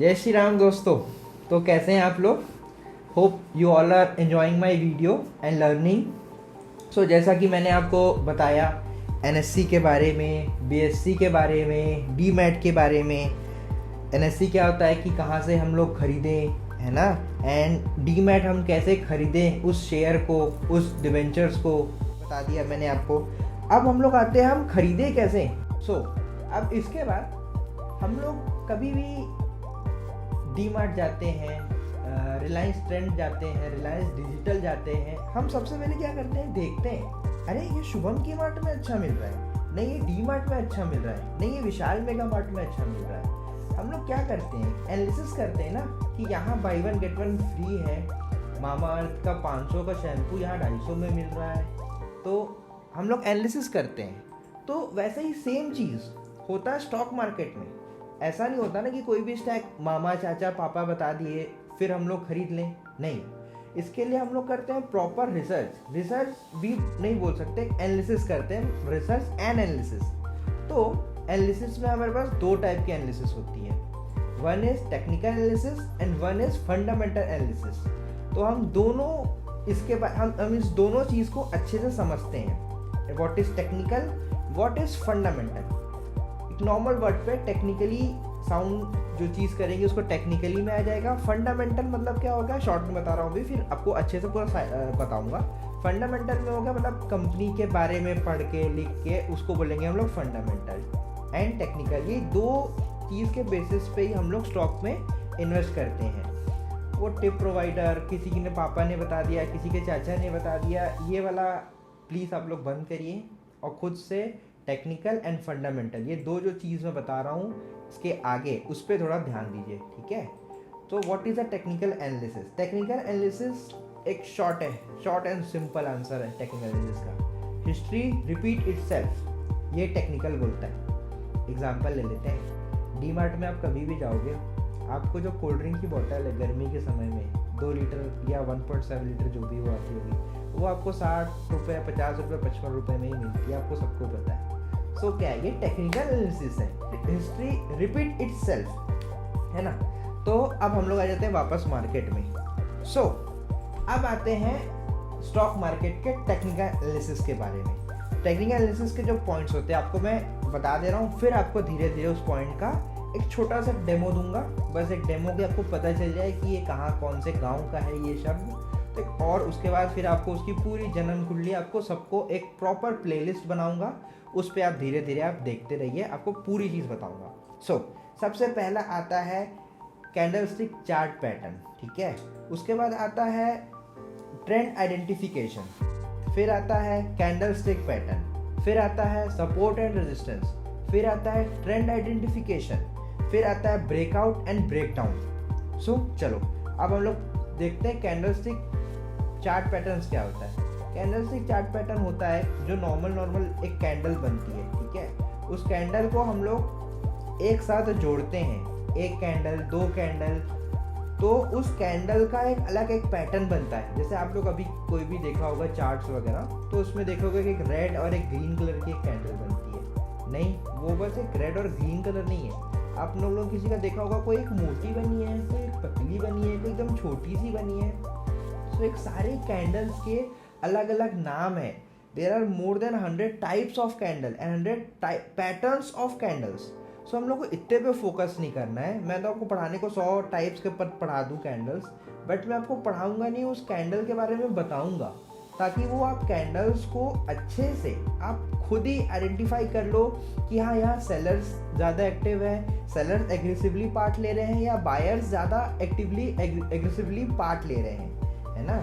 जय श्री राम दोस्तों। तो कैसे हैं आप लोग? Hope you all are enjoying my video and learning. So जैसा कि मैंने आपको बताया एनएससी के बारे में, बीएससी के बारे में, डीमैट के बारे में। एनएससी क्या होता है कि कहाँ से हम लोग खरीदें, है ना, एंड डीमैट हम कैसे खरीदें उस शेयर को, उस डिवेंचर्स को बता दिया मैंने आपको। अब हम लोग आते हैं हम खरीदें कैसे। अब इसके बाद हम लोग कभी भी डीमार्ट जाते हैं, रिलायंस ट्रेंड जाते हैं, रिलायंस डिजिटल जाते हैं, हम सबसे पहले क्या करते हैं, देखते हैं अरे ये शुभम की मार्ट में अच्छा मिल रहा है, नहीं ये डी मार्ट में अच्छा मिल रहा है, नहीं ये विशाल मेगा मार्ट में अच्छा मिल रहा है। हम लोग क्या करते हैं, एनालिसिस करते हैं ना कि यहाँ by one get one free है, मामा अर्थ का 500 का शैम्पू यहाँ 250 में मिल रहा है, तो हम लोग एनालिसिस करते हैं। तो वैसे ही सेम चीज़ होता है स्टॉक मार्केट में। ऐसा नहीं होता ना कि कोई भी स्टॉक मामा चाचा पापा बता दिए फिर हम लोग खरीद लें, नहीं। इसके लिए हम लोग करते हैं प्रॉपर रिसर्च भी नहीं बोल सकते, एनालिसिस करते हैं, रिसर्च एंड एनालिसिस। तो एनालिसिस में हमारे पास दो टाइप की एनालिसिस होती है, one is technical analysis and one is fundamental analysis. तो हम दोनों इसके बाद हम इस दोनों चीज़ को अच्छे से समझते हैं, what is technical, what is fundamental. एक नॉर्मल वर्ड पे टेक्निकली साउंड जो चीज़ करेंगे उसको टेक्निकली में आ जाएगा। फंडामेंटल मतलब क्या होगा, शॉर्ट में बता रहा हूँ अभी, फिर आपको अच्छे से पूरा बताऊंगा। फंडामेंटल में होगा मतलब कंपनी के बारे में पढ़ के लिख के उसको बोलेंगे हम लोग फंडामेंटल। एंड टेक्निकल, ये दो चीज़ के बेसिस पे ही हम लोग स्टॉक में इन्वेस्ट करते हैं। वो टिप प्रोवाइडर, किसी ने पापा ने बता दिया, किसी के चाचा ने बता दिया, ये वाला प्लीज़ आप लोग बंद करिए और खुद से टेक्निकल एंड फंडामेंटल, ये दो जो चीज़ मैं बता रहा हूँ इसके आगे उस पर थोड़ा ध्यान दीजिए, ठीक है। तो what is a technical analysis? Technical analysis एक शॉर्ट एंड सिंपल आंसर है टेक्निकल एनालिसिस का। हिस्ट्री रिपीट इटसेल्फ, ये टेक्निकल बोलता है। एग्जांपल ले लेते हैं, डी मार्ट में आप कभी भी जाओगे, आपको जो कोल्ड ड्रिंक की बोतल है गर्मी के समय में 2 लीटर या 1.7 लीटर जो भी वो आती होगी, वो आपको 60 रुपये, 50 रुपये, 55 रुपये में ही मिलती है, आपको सबको पता है। सो क्या है, ये टेक्निकल एनालिसिस है। हिस्ट्री रिपीट इटसेल्फ, है ना। तो अब हम लोग आ जाते हैं वापस मार्केट में। अब आते हैं स्टॉक मार्केट के टेक्निकल एनालिसिस के बारे में। टेक्निकल एनालिसिस के जो पॉइंट्स होते हैं आपको मैं बता दे रहा हूँ, फिर आपको धीरे धीरे उस पॉइंट का एक छोटा सा डेमो दूंगा। बस एक डेमो के आपको पता चल जाए कि ये कहाँ कौन से गाँव का है ये शब्द, तो और उसके बाद फिर आपको उसकी पूरी जन्म कुंडली, आपको सबको एक प्रॉपर प्लेलिस्ट बनाऊंगा, उस पर आप धीरे धीरे आप देखते रहिए, आपको पूरी चीज़ बताऊंगा। सबसे पहला आता है कैंडलस्टिक चार्ट पैटर्न, ठीक है। उसके बाद आता है ट्रेंड आइडेंटिफिकेशन, फिर आता है कैंडलस्टिक पैटर्न, फिर आता है सपोर्ट एंड रेजिस्टेंस, फिर आता है ट्रेंड आइडेंटिफिकेशन, फिर आता है ब्रेकआउट एंड ब्रेकडाउन। चलो अब हम लोग देखते हैं कैंडलस्टिक चार्ट पैटर्न्स क्या होता है। कैंडलस्टिक चार्ट पैटर्न होता है जो नॉर्मल एक कैंडल बनती है, ठीक है। उस कैंडल को हम लोग एक साथ जोड़ते हैं, एक कैंडल, दो कैंडल, तो उस कैंडल का एक अलग एक पैटर्न बनता है। जैसे आप लोग अभी कोई भी देखा होगा चार्ट्स वगैरह, तो उसमें देखोगे कि एक रेड और एक ग्रीन कलर की एक कैंडल बनती है। नहीं, वो बस एक रेड और ग्रीन कलर नहीं है। आप लोगों किसी का देखा होगा, कोई एक मोटी बनी है, कोई एक पतली बनी है, कोई एकदम छोटी सी बनी है। एक सारे कैंडल्स के अलग अलग नाम है। There are more than 100 types of candle and 100 patterns of candles. हम लोग को इतने पे फोकस नहीं करना है। मैं तो आपको पढ़ाने को 100 टाइप्स के ऊपर पढ़ा दूँ कैंडल्स, बट मैं आपको पढ़ाऊंगा नहीं, उस कैंडल के बारे में बताऊंगा, ताकि वो आप कैंडल्स को अच्छे से आप खुद ही आइडेंटिफाई कर लो कि हाँ यहाँ सेलर्स ज़्यादा एक्टिव है, सेलर्स एग्रेसिवली पार्ट ले रहे हैं, या बायर्स ज़्यादा एग्रेसिवली पार्ट ले रहे हैं, है ना।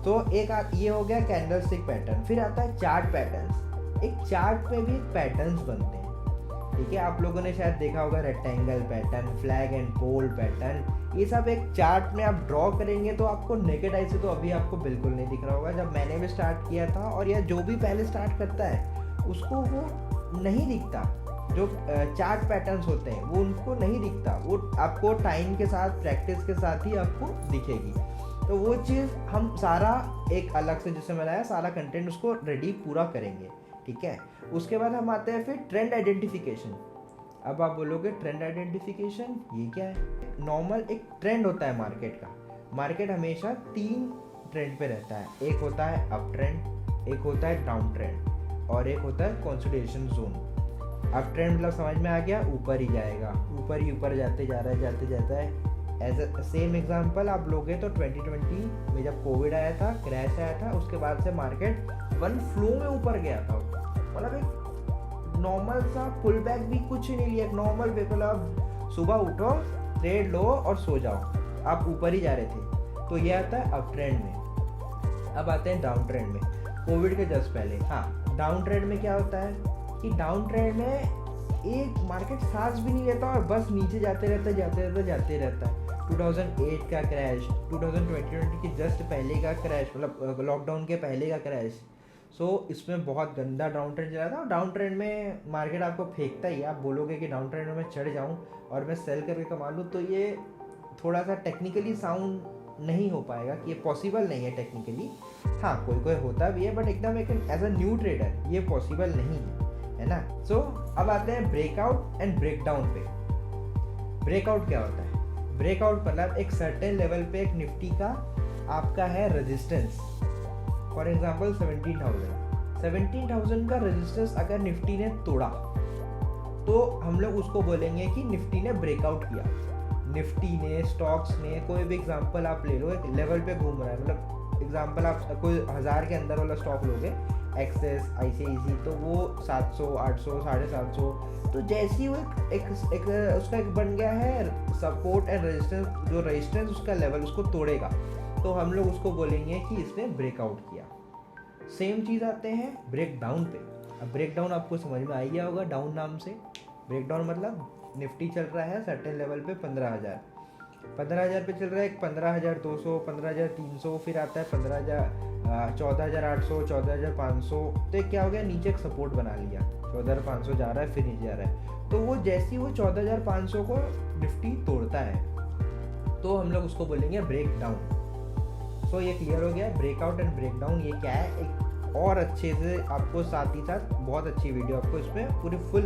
तो एक ये हो गया कैंडलस्टिक पैटर्न। फिर आता है चार्ट पैटर्न्स। एक चार्ट में भी पैटर्न्स बनते हैं, ठीक है। आप लोगों ने शायद देखा होगा rectangle pattern, flag and pole pattern, ये सब एक चार्ट में आप ड्रॉ करेंगे तो आपको नेकेड आई से तो अभी आपको बिल्कुल नहीं दिख रहा होगा। जब मैंने भी स्टार्ट किया था, और या जो भी पहले स्टार्ट करता है उसको वो नहीं दिखता, जो चार्ट पैटर्न्स होते हैं वो उनको नहीं दिखता, वो आपको टाइम के साथ, प्रैक्टिस के साथ ही आपको दिखेगी। तो वो चीज़ हम सारा एक अलग से जैसे मैंने सारा कंटेंट उसको रेडी पूरा करेंगे, ठीक है। उसके बाद हम आते हैं फिर ट्रेंड आइडेंटिफिकेशन। अब आप बोलोगे ट्रेंड आइडेंटिफिकेशन ये क्या है? नॉर्मल एक ट्रेंड होता है मार्केट का। मार्केट हमेशा 3 ट्रेंड पे रहता है, एक होता है अप ट्रेंड, एक होता है डाउन ट्रेंड और एक होता है कंसोलिडेशन जोन। अप ट्रेंड मतलब समझ में आ गया, ऊपर ही जाएगा, ऊपर ही ऊपर जाते जा रहा है, जाते जाता है। एज अ सेम एग्जांपल आप लोगे तो 2020 में जब कोविड आया था, क्रैश आया था, उसके बाद से मार्केट वन फ्लो में ऊपर गया था। मतलब एक नॉर्मल सा पुल बैक भी कुछ नहीं लिया, नॉर्मल बिल्कुल आप सुबह उठो, ट्रेड लो और सो जाओ, आप ऊपर ही जा रहे थे। तो ये आता है अप ट्रेंड में। अब आते हैं डाउन ट्रेंड में, कोविड के जस्ट पहले। हाँ, डाउन ट्रेंड में क्या होता है कि डाउन ट्रेंड में एक मार्केट सांस भी नहीं लेता और बस नीचे जाते रहता है। 2008 का क्रैश, 2020 के जस्ट पहले का क्रैश, मतलब लॉकडाउन के पहले का क्रैश। इसमें बहुत गंदा डाउन ट्रेंड चला था। डाउन ट्रेंड में मार्केट आपको फेंकता ही, आप बोलोगे कि डाउन ट्रेंड में मैं चढ़ जाऊं और मैं सेल करके कमा लूँ, तो ये थोड़ा सा टेक्निकली साउंड नहीं हो पाएगा, कि ये पॉसिबल नहीं है टेक्निकली। हाँ, कोई होता भी है, बट एकदम एक एज अ न्यू ट्रेडर ये पॉसिबल नहीं है ना। अब आते हैं ब्रेकआउट एंड ब्रेकडाउन पे। ब्रेकआउट क्या होता है? ब्रेकआउट मतलब एक सर्टेन लेवल पे एक निफ्टी का आपका है रेजिस्टेंस। फॉर एग्जांपल 17,000 का रेजिस्टेंस अगर निफ्टी ने तोड़ा तो हम लोग उसको बोलेंगे कि निफ्टी ने ब्रेकआउट किया। निफ्टी ने, स्टॉक्स ने, कोई भी एग्जांपल आप ले लो, एक लेवल पे घूम रहा है, मतलब एग्जांपल आप कोई 1000 के अंदर वाला स्टॉक लोगे, एक्सेस, ICICI, तो वो 700, 800, 750। तो जैसे ही वो एक उसका एक बन गया है सपोर्ट एंड रेजिस्टेंस, जो रेजिस्टेंस उसका लेवल उसको तोड़ेगा, तो हम लोग उसको बोलेंगे कि इसने ब्रेकआउट किया। सेम चीज़ आते हैं ब्रेक डाउन पे। अब ब्रेक डाउन आपको समझ में आ गया होगा डाउन नाम से। ब्रेक डाउन मतलब निफ्टी चल रहा है सर्टेन लेवल पे 15,000 पे चल रहा है, 15,200, 15,300, फिर आता है 14,800, 14,500। तो क्या हो गया, नीचे एक सपोर्ट बना लिया, 14,500 जा रहा है, फिर नीचे जा रहा है। तो वो जैसे ही वो 14,500 को निफ्टी तोड़ता है तो हम लोग उसको बोलेंगे ब्रेक डाउन। ये क्लियर हो गया ब्रेकआउट एंड ब्रेक डाउन ये क्या है। एक और अच्छे से आपको साथ ही साथ बहुत अच्छी वीडियो आपको इसमें पूरी फुल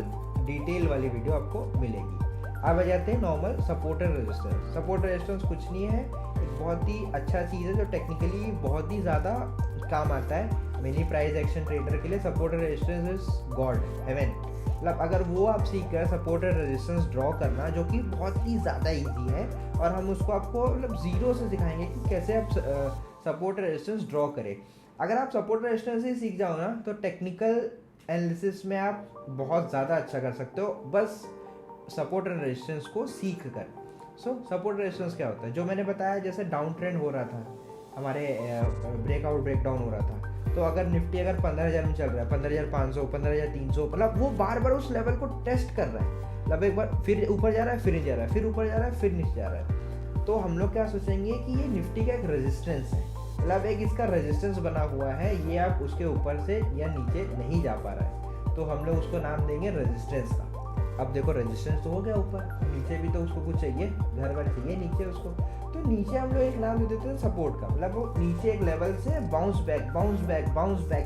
डिटेल वाली वीडियो आपको मिलेगी। अब आ जाते हैं normal support and resistance. Support resistance कुछ नहीं है, एक बहुत ही अच्छा चीज़ है जो टेक्निकली बहुत ही ज़्यादा काम आता है मिनी प्राइस एक्शन ट्रेडर के लिए। Support and resistance is god heaven. मतलब अगर वो आप सीख कर सपोर्ट एंड रेजिस्टेंस ड्रॉ करना, जो कि बहुत ही ज़्यादा ईजी है, और हम उसको आपको मतलब ज़ीरो से सिखाएंगे कि कैसे आप सपोर्ट एंड रेजिस्टेंस ड्रॉ करें। अगर आप सपोर्ट रेजिस्टेंस ही सीख जाओ ना तो टेक्निकल एनालिसिस में आप बहुत ज़्यादा अच्छा कर सकते हो, बस सपोर्ट एंड रेजिस्टेंस को सीख कर। सपोर्ट रेजिस्टेंस क्या होता है, जो मैंने बताया, जैसे डाउन ट्रेंड हो रहा था, हमारे ब्रेकआउट ब्रेकडाउन हो रहा था, तो अगर निफ्टी अगर 15,000 में चल रहा है, 15,500, 15,300, मतलब वो बार बार उस लेवल को टेस्ट कर रहा है। मतलब एक बार फिर ऊपर जा रहा है, फिर नीचे जा रहा है, फिर ऊपर जा रहा है, फिर नीचे जा रहा है। तो हम लोग क्या सोचेंगे कि ये निफ्टी का एक रेजिस्टेंस है, मतलब एक इसका रेजिस्टेंस बना हुआ है, ये आप उसके ऊपर से या नीचे नहीं जा पा रहा है, तो हम लोग उसको नाम देंगे रेजिस्टेंस का। अब देखो रेजिस्टेंस तो हो गया ऊपर, नीचे भी तो उसको कुछ चाहिए, घर वर चाहिए नीचे उसको, तो नीचे हम लोग एक नाम दे देते हैं सपोर्ट का। मतलब वो नीचे एक लेवल से बाउंस बैक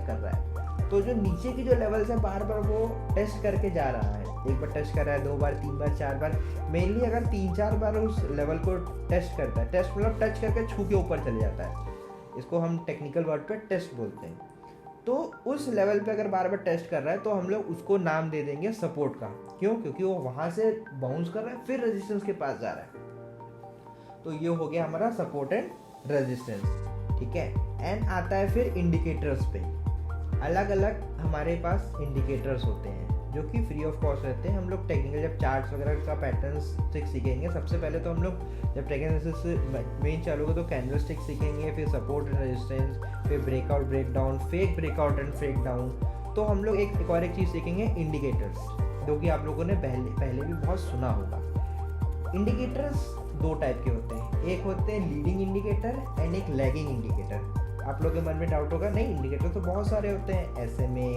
कर रहा है। तो जो नीचे की जो लेवल से बार बार वो टेस्ट करके जा रहा है, एक बार टेस्ट कर रहा है, 2 बार, 3 बार, 4 बार, मेनली अगर 3-4 बार उस लेवल को टेस्ट करता है, टेस्ट मतलब टच करके छू के ऊपर चले जाता है, इसको हम टेक्निकल वर्ड पे टेस्ट बोलते हैं। तो उस लेवल पे अगर बार बार टेस्ट कर रहा है तो हम लोग उसको नाम दे देंगे सपोर्ट का। क्यों? क्योंकि वो वहाँ से बाउंस कर रहा है, फिर रेजिस्टेंस के पास जा रहा है। तो ये हो गया हमारा सपोर्ट एंड रेजिस्टेंस, ठीक है। एंड आता है फिर इंडिकेटर्स पे। अलग अलग हमारे पास इंडिकेटर्स होते हैं जो कि फ्री ऑफ कॉस्ट रहते हैं। हम लोग टेक्निकल जब चार्ट्स वगैरह का पैटर्न्स सीखेंगे, सबसे पहले तो हम लोग जब टेक्निकल मेन चालू होगा तो कैंडलस्टिक सीखेंगे, फिर सपोर्ट एंड रेजिस्टेंस, फिर breakout breakdown, fake breakout and fake down. तो हम लोग एक और एक चीज़ सीखेंगे, इंडिकेटर्स, जो कि आप लोगों ने पहले भी बहुत सुना होगा। इंडिकेटर्स 2 टाइप के होते हैं, एक होते हैं लीडिंग इंडिकेटर एंड एक लैगिंग इंडिकेटर। आप लोगों के मन में डाउट होगा, नहीं इंडिकेटर तो बहुत सारे होते हैं, SMA,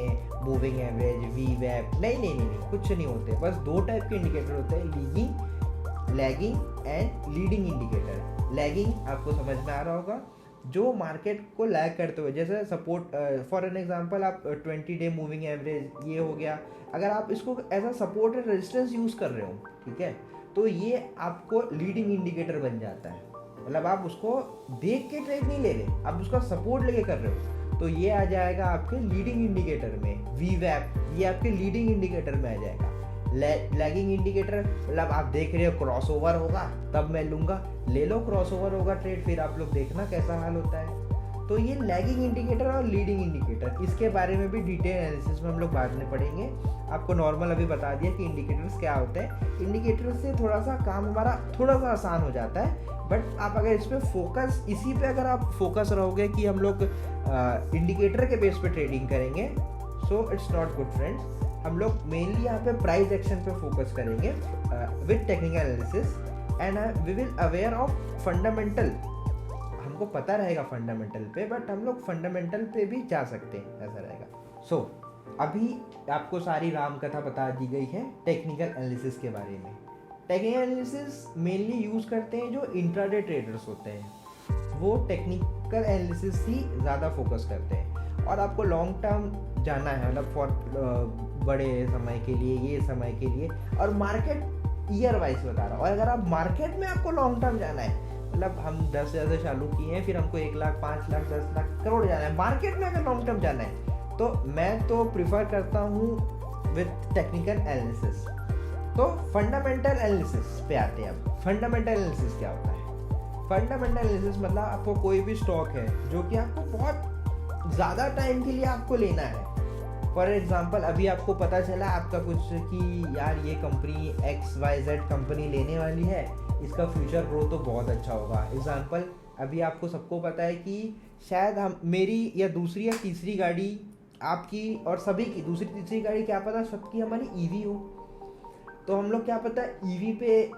मूविंग एवरेज, VWAP, नहीं, कुछ नहीं होते। बस 2 टाइप के इंडिकेटर होते हैं, lagging and leading indicator. Lagging आपको समझ में आ रहा होगा, जो मार्केट को लैग करते हुए, जैसे सपोर्ट फॉर एन एग्जांपल आप 20 डे मूविंग एवरेज ये हो गया, अगर आप इसको as a support and resistance use कर रहे हो, ठीक है, तो ये आपको लीडिंग इंडिकेटर बन जाता है। मतलब आप उसको देख के ट्रेड नहीं ले रहे, आप उसका सपोर्ट लेके कर रहे हो, तो ये आ जाएगा आपके लीडिंग इंडिकेटर में। वीवैप ये आपके लीडिंग इंडिकेटर में आ जाएगा। लैगिंग इंडिकेटर मतलब आप देख रहे हो क्रॉसओवर होगा तब मैं लूँगा, ले लो क्रॉसओवर होगा ट्रेड, फिर आप लोग देखना कैसा हाल होता है। तो ये लैगिंग इंडिकेटर और लीडिंग इंडिकेटर, इसके बारे में भी डिटेल एनालिसिस में हम लोग बाद में पढ़ेंगे। आपको नॉर्मल अभी बता दिया कि इंडिकेटर्स क्या होते हैं। इंडिकेटर्स से थोड़ा सा काम हमारा थोड़ा सा आसान हो जाता है, बट आप अगर इस पर फोकस, इसी पे अगर आप फोकस रहोगे कि हम लोग इंडिकेटर के बेस पे ट्रेडिंग करेंगे, so it's not good friends. हम लोग मेनली यहाँ पे प्राइस एक्शन पे फोकस करेंगे with technical analysis, and we will aware of fundamental. हमको पता रहेगा फंडामेंटल पे, बट हम लोग फंडामेंटल पे भी जा सकते हैं, ऐसा रहेगा। सो अभी आपको सारी राम कथा बता दी गई है टेक्निकल एनालिसिस के बारे में। टेक्निकल एनालिसिस मेनली यूज़ करते हैं जो इंट्राडे ट्रेडर्स होते हैं, वो टेक्निकल एनालिसिस ही ज़्यादा फोकस करते हैं। और आपको लॉन्ग टर्म जाना है, मतलब फॉर बड़े समय के लिए, ये समय के लिए, और मार्केट ईयर वाइज बता रहा हूँ। और अगर आप मार्केट में आपको लॉन्ग टर्म जाना है, मतलब हम 10,000 से चालू किए हैं, फिर हमको 1 लाख, 5 लाख, 10 लाख, करोड़ जाना है, मार्केट में अगर लॉन्ग टर्म जाना है, तो मैं तो प्रिफर करता हूँ विद टेक्निकल एनालिसिस। तो फंडामेंटल एनालिसिस पे आते हैं। अब फंडामेंटल एनालिसिस क्या होता है? फंडामेंटल एनालिसिस मतलब आपको कोई भी स्टॉक है जो कि आपको बहुत ज़्यादा टाइम के लिए आपको लेना है। फॉर एग्जाम्पल अभी आपको पता चला आपका कुछ कि यार ये कंपनी XYZ कंपनी लेने वाली है, इसका फ्यूचर ग्रोथ तो बहुत अच्छा होगा। एग्जाम्पल अभी आपको सबको पता है कि शायद हम मेरी या दूसरी या तीसरी गाड़ी आपकी और सभी की, दूसरी तीसरी गाड़ी क्या पता सबकी हमारी EV हो, तो हम लोग क्या पता EV पे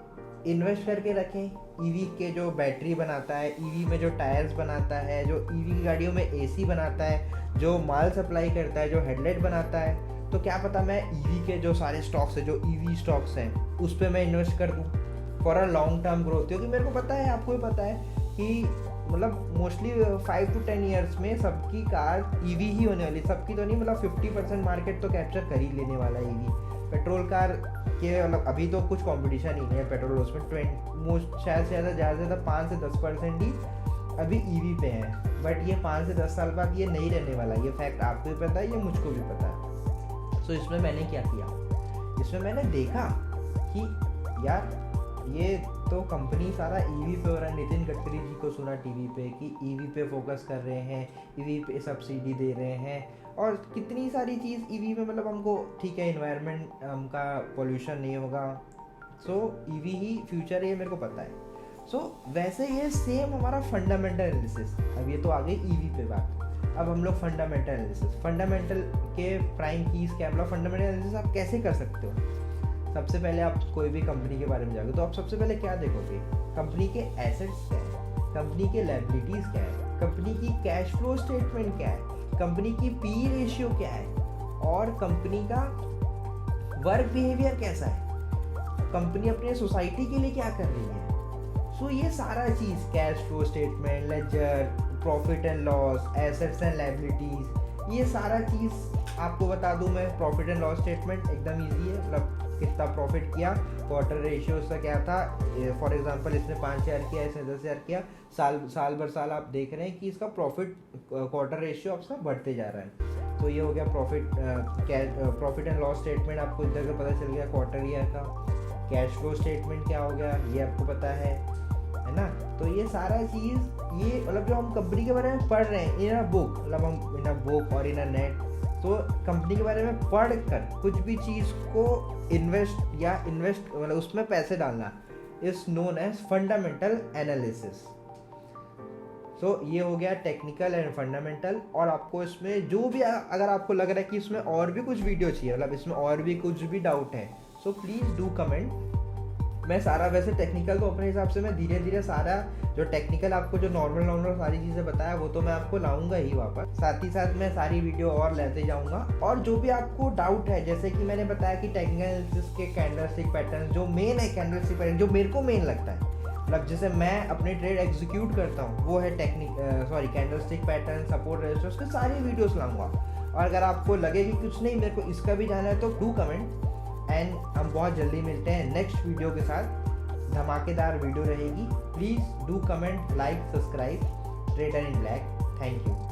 इन्वेस्ट करके रखें। EV के जो बैटरी बनाता है, EV में जो टायर्स बनाता है, जो EV की गाड़ियों में AC बनाता है, जो माल सप्लाई करता है, जो हेडलाइट बनाता है, तो क्या पता मैं EV के जो सारे स्टॉक्स हैं, जो EV स्टॉक्स हैं, उस पर मैं इन्वेस्ट कर दूँ for a long term growth. क्योंकि मेरे को पता है, आपको भी पता है कि मतलब मोस्टली 5 to 10 ईयर्स में सबकी कार EV ही होने वाली, सबकी तो नहीं, मतलब 50% मार्केट तो कैप्चर कर ही लेने वाला है EV। पेट्रोल कार के मतलब अभी तो कुछ कंपटीशन ही नहीं है पेट्रोल, उसमें शायद से ज़्यादा 5 से 10% ही अभी EV पे है, बट ये 5 से 10 साल बाद ये नहीं रहने वाला। ये फैक्ट आपको भी पता है, ये मुझको भी पता है। सो इसमें मैंने क्या किया, इसमें मैंने देखा कि यार ये तो कंपनी सारा EV पे हो रहा है। नितिन गडकरी जी को सुना टीवी पे कि EV पे फोकस कर रहे हैं, EV पे सब्सिडी दे रहे हैं, और कितनी सारी चीज़ EV में, मतलब हमको ठीक है इन्वायरमेंट हमका पोल्यूशन नहीं होगा, सो EV ही फ्यूचर है, ये मेरे को पता है। सो वैसे ये सेम हमारा फंडामेंटल एनालिसिस। अब ये तो आ गई EV पे बात, अब हम लोग फंडामेंटल एनालिसिस। फंडामेंटल के प्राइम कीज क्या, मतलब फंडामेंटल एनालिसिस आप कैसे कर सकते हो? सबसे पहले आप कोई भी कंपनी के बारे में जाओगे तो आप सबसे पहले क्या देखोगे, कंपनी के एसेट्स क्या है, कंपनी के लायबिलिटीज़ क्या है, कंपनी की कैश फ्लो स्टेटमेंट क्या है, कंपनी की PE रेशियो क्या है, और कंपनी का वर्क बिहेवियर कैसा है, कंपनी अपने सोसाइटी के लिए क्या कर रही है। सो ये सारा चीज़, cash flow statement, ledger, profit and loss, assets and liabilities, ये सारा चीज़ आपको बता दूं मैं। प्रॉफिट एंड लॉस स्टेटमेंट एकदम ईजी है, मतलब कितना प्रॉफिट किया, क्वार्टर रेशियो उसका क्या था, फॉर एग्जांपल इसने 5,000 किया, इसने 10,000 किया, साल भर साल आप देख रहे हैं कि इसका प्रॉफिट क्वार्टर रेशियो आपका बढ़ते जा रहा है। तो ये हो गया प्रॉफिट एंड लॉस स्टेटमेंट, आपको इधर का पता चल गया क्वार्टर ईयर का। कैश फ्लो स्टेटमेंट क्या हो गया, ये आपको पता है ना। तो ये सारा चीज़, ये मतलब जो हम कंपनी के बारे में पढ़ रहे हैं इन अ बुक, मतलब हम इन अ बुक और इन अ नेट, तो कंपनी के बारे में पढ़ कर कुछ भी चीज़ को इन्वेस्ट मतलब उसमें पैसे डालना is known as fundamental analysis. So ये हो गया टेक्निकल एंड फंडामेंटल। और आपको इसमें जो भी अगर आपको लग रहा है कि इसमें और भी कुछ वीडियो चाहिए, मतलब इसमें और भी कुछ भी डाउट है, सो प्लीज़ डू कमेंट। मैं सारा वैसे टेक्निकल तो अपने हिसाब से मैं धीरे धीरे सारा जो टेक्निकल आपको जो नॉर्मल सारी चीज़ें बताया वो तो मैं आपको लाऊंगा ही वापस, साथ ही साथ मैं सारी वीडियो और लेते जाऊंगा। और जो भी आपको डाउट है, जैसे कि मैंने बताया कि टेक्निकल एनालिसिस के कैंडलस्टिक पैटर्न जो मेन है, कैंडलस्टिक पैटर्न जो मेरे को मेन लगता है, मतलब जैसे मैं अपने ट्रेड एग्जीक्यूट करता हूँ वो है कैंडलस्टिक पैटर्न, सपोर्ट रेजिस्टेंस, उसके सारी वीडियोस लाऊंगा। और अगर आपको लगे कि कुछ नहीं मेरे को इसका भी जाना है तो डू कमेंट, एंड हम बहुत जल्दी मिलते हैं नेक्स्ट वीडियो के साथ। धमाकेदार वीडियो रहेगी। Please do comment, like, subscribe trader in black. Thank you.